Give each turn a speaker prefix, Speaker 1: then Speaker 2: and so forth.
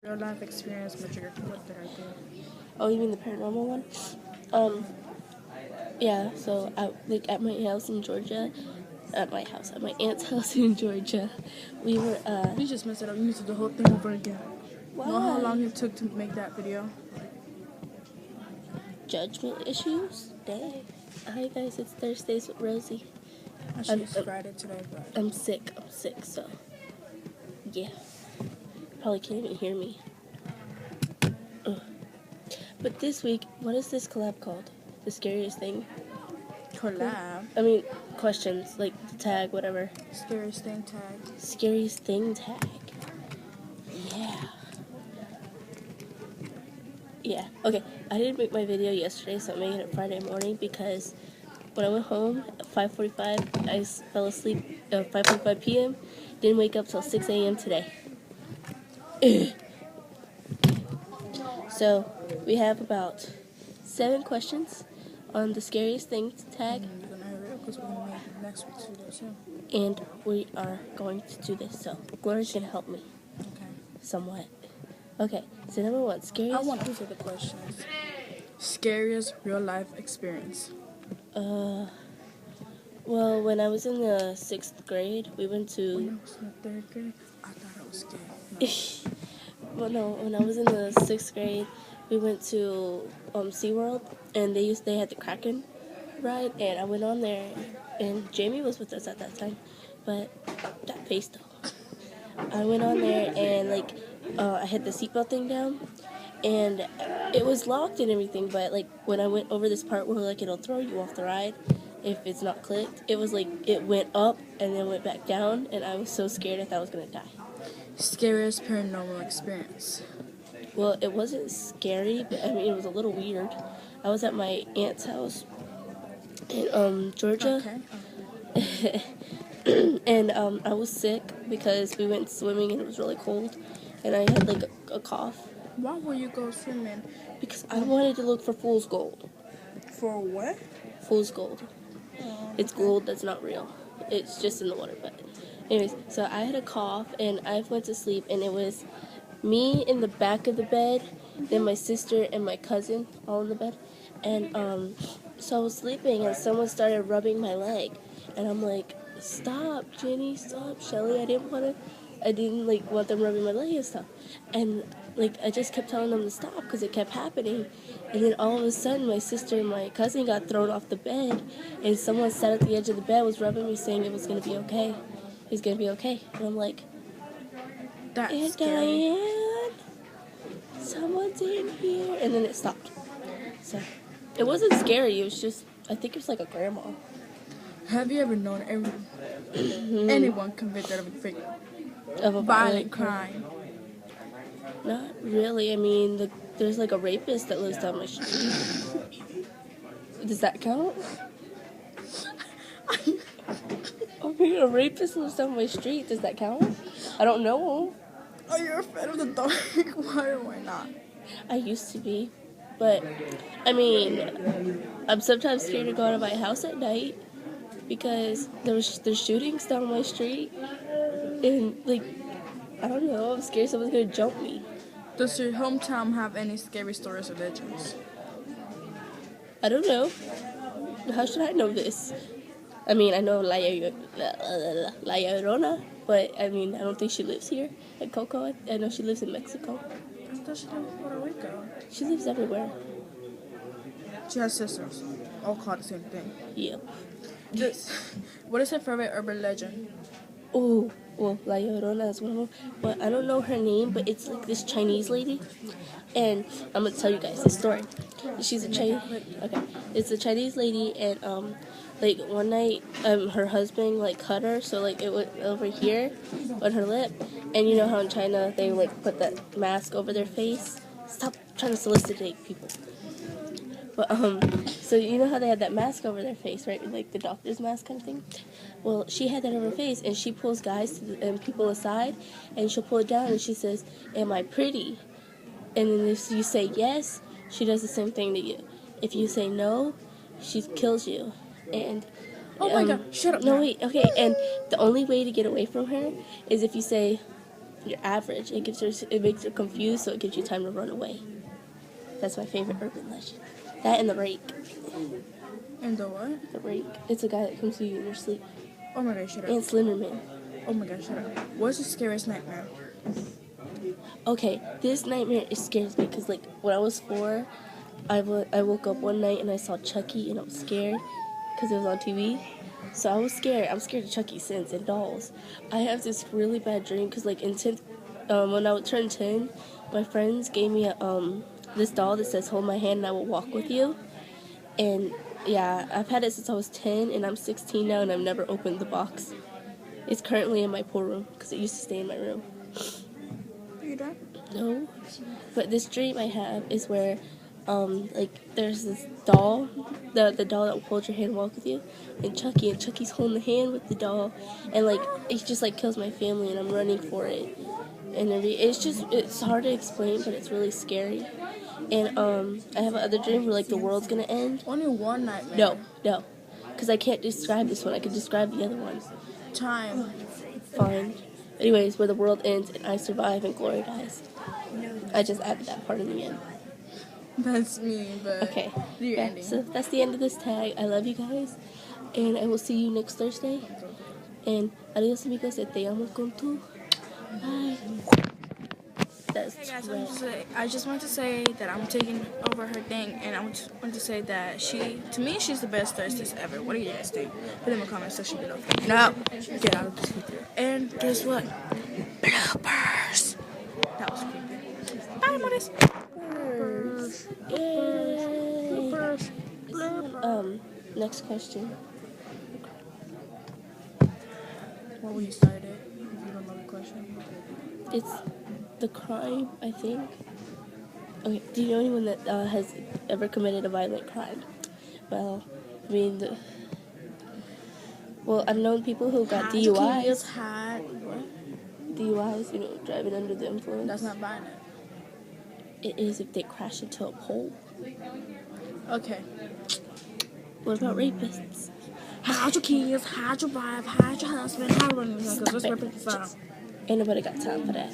Speaker 1: Real life experience, Madrid. What did I do?
Speaker 2: Oh, you mean the paranormal one? Um, yeah. So, at my house in Georgia, at my aunt's house in Georgia, we were.
Speaker 1: You just messed it up. You need to do the whole thing over again.
Speaker 2: Why?
Speaker 1: Know how long it took to make that video?
Speaker 2: Judgment issues? Dang. Hi guys, it's Thursdays with Rosie.
Speaker 1: Actually, it's Friday today, but
Speaker 2: I'm sick. So yeah. Probably can't even hear me. Ugh. But this week, what is this collab called? The scariest thing?
Speaker 1: collab.
Speaker 2: I mean, questions, like the tag, whatever.
Speaker 1: Scariest thing tag.
Speaker 2: Scariest thing tag. Yeah. Okay, I didn't make my video yesterday, so I'm making it Friday morning because when I went home at 5:45, I fell asleep at 5:45 p.m., didn't wake up till 6 a.m. today. So, we have about 7 questions on the scariest thing tag,
Speaker 1: You're gonna hurry up because we're gonna make next week's video too.
Speaker 2: and we are going to do this. So, Gloria's gonna help me
Speaker 1: Okay.
Speaker 2: somewhat. Okay, so number 1, scariest.
Speaker 1: I want to answer the questions. Scariest real life experience.
Speaker 2: Well, when I was in the 6th grade, we went to.
Speaker 1: When I was in the 3rd grade, I thought I was scared. No.
Speaker 2: Well, no, when I was in the 6th grade, we went to SeaWorld, and they had the Kraken ride, and I went on there, and Jamie was with us at that time, but that face though. I went on there, and I had the seatbelt thing down, and it was locked and everything, but when I went over this part where it'll throw you off the ride if it's not clicked, it was it went up and then went back down, and I was so scared I thought I was gonna die.
Speaker 1: Scariest paranormal experience.
Speaker 2: Well, it wasn't scary, but I mean, it was a little weird. I was at my aunt's house in Georgia,
Speaker 1: Okay.
Speaker 2: and I was sick because we went swimming and it was really cold, and I had a cough
Speaker 1: Why would you go swimming?
Speaker 2: because I wanted to look for fool's gold.
Speaker 1: For what?
Speaker 2: Fool's gold. It's gold that's not real. It's just in the water, but anyways, so I had a cough and I went to sleep, and it was me in the back of the bed, then my sister and my cousin all in the bed, and so I was sleeping and someone started rubbing my leg, and I'm like, stop, Jenny, stop, Shelly, I didn't want them rubbing my leg and stuff, and I just kept telling them to stop because it kept happening, and then all of a sudden my sister and my cousin got thrown off the bed, and someone sat at the edge of the bed, was rubbing me, saying it was going to be okay. It's going to be okay. And I'm like,
Speaker 1: That's
Speaker 2: Aunt
Speaker 1: scary.
Speaker 2: Diane, someone's in here. And then it stopped. So, it wasn't scary. It was just, I think it was like a grandma.
Speaker 1: Have you ever known anyone convicted
Speaker 2: Of a
Speaker 1: violent crime?
Speaker 2: Not really. I mean, there's a rapist that lives down my street. Does that count? I mean, a rapist lives down my street. Does that count? I don't know him.
Speaker 1: Are you afraid of the dark? Why or why not?
Speaker 2: I used to be. But, I mean, I'm sometimes scared to go out of my house at night because there's shootings down my street. And, I don't know. I'm scared someone's going to jump me.
Speaker 1: Does your hometown have any scary stories or legends?
Speaker 2: I don't know. How should I know this? I mean, I know La Llorona, but I mean, I don't think she lives here at Coco. I know she lives in Mexico.
Speaker 1: I thought she lived in Puerto Rico.
Speaker 2: She lives everywhere.
Speaker 1: She has sisters. All called the same thing.
Speaker 2: Yep.
Speaker 1: What is her favorite urban legend?
Speaker 2: Oh, well, La Llorona is one of them. But I don't know her name, but it's this Chinese lady. And I'm going to tell you guys this story. She's a Chinese... Okay. It's a Chinese lady, and one night, her husband, cut her, so, it went over here on her lip, and you know how in China, they, put that mask over their face? Stop trying to solicitate people. But, so you know how they had that mask over their face, right? The doctor's mask kind of thing? Well, she had that over her face, and she pulls guys and people aside, and she'll pull it down, and she says, am I pretty? And then if you say yes, she does the same thing to you. If you say no, she kills you. And
Speaker 1: Oh my god, shut up.
Speaker 2: No,
Speaker 1: now.
Speaker 2: wait, okay, and the only way to get away from her is if you say, you're average. It makes you confused, so it gives you time to run away. That's my favorite urban legend. That and the rake.
Speaker 1: And the what?
Speaker 2: The rake. It's a guy that comes to you in your sleep.
Speaker 1: Oh my gosh, shut up.
Speaker 2: And Slenderman.
Speaker 1: Oh my gosh, shut up. What's your scariest nightmare?
Speaker 2: Okay, this nightmare scares me because, like, when I was 4, I woke up one night and I saw Chucky and I was scared because it was on TV. So I was scared. I'm scared of Chucky since and dolls. I have this really bad dream because, like, in 10th, when I would turn 10, my friends gave me this doll that says, "Hold my hand and I will walk with you." And yeah, I've had it since I was 10 and I'm 16 now and I've never opened the box. It's currently in my pool room because it used to stay in my room.
Speaker 1: Are you done?
Speaker 2: No, but this dream I have is where, like, there's this doll, the doll that will hold your hand and walk with you, and Chucky's holding the hand with the doll, and, like, it just, like, kills my family, and I'm running for it, and it's hard to explain, but it's really scary, and, I have another dream where, like, the world's gonna end.
Speaker 1: Only one nightmare.
Speaker 2: No, because I can't describe this one, I can describe the other one.
Speaker 1: Time.
Speaker 2: Fine. Anyways, where the world ends and I survive and Glory dies. I just added that part in the end.
Speaker 1: That's me, but
Speaker 2: Okay.
Speaker 1: do your
Speaker 2: Yeah,
Speaker 1: ending.
Speaker 2: so that's the end of this tag. I love you guys. And I will see you next Thursday. And adios amigos, te amo con tu. Bye. That's
Speaker 1: Hey guys,
Speaker 2: right.
Speaker 1: I just want to say that I'm taking over her thing, and I want to say that to me, she's the best Thursdays ever. What do you guys think? Put in the comment section below. No, get out of this video. And guess what? Bloopers. That was creepy. Bye, Morris.
Speaker 2: Yay.
Speaker 1: Bloopers.
Speaker 2: Next question.
Speaker 1: What will you start it? If you don't know the question.
Speaker 2: It's the crime, I think. Okay, do you know anyone that has ever committed a violent crime? Well, I mean, I've known people who got DUIs.
Speaker 1: What?
Speaker 2: DUIs, driving under the influence.
Speaker 1: That's not violent.
Speaker 2: It is if they crash into a pole.
Speaker 1: Okay.
Speaker 2: What about rapists?
Speaker 1: Hide your kids, hide your wife, hide your husband, hide your because let's rip it down.
Speaker 2: Ain't nobody got time for that.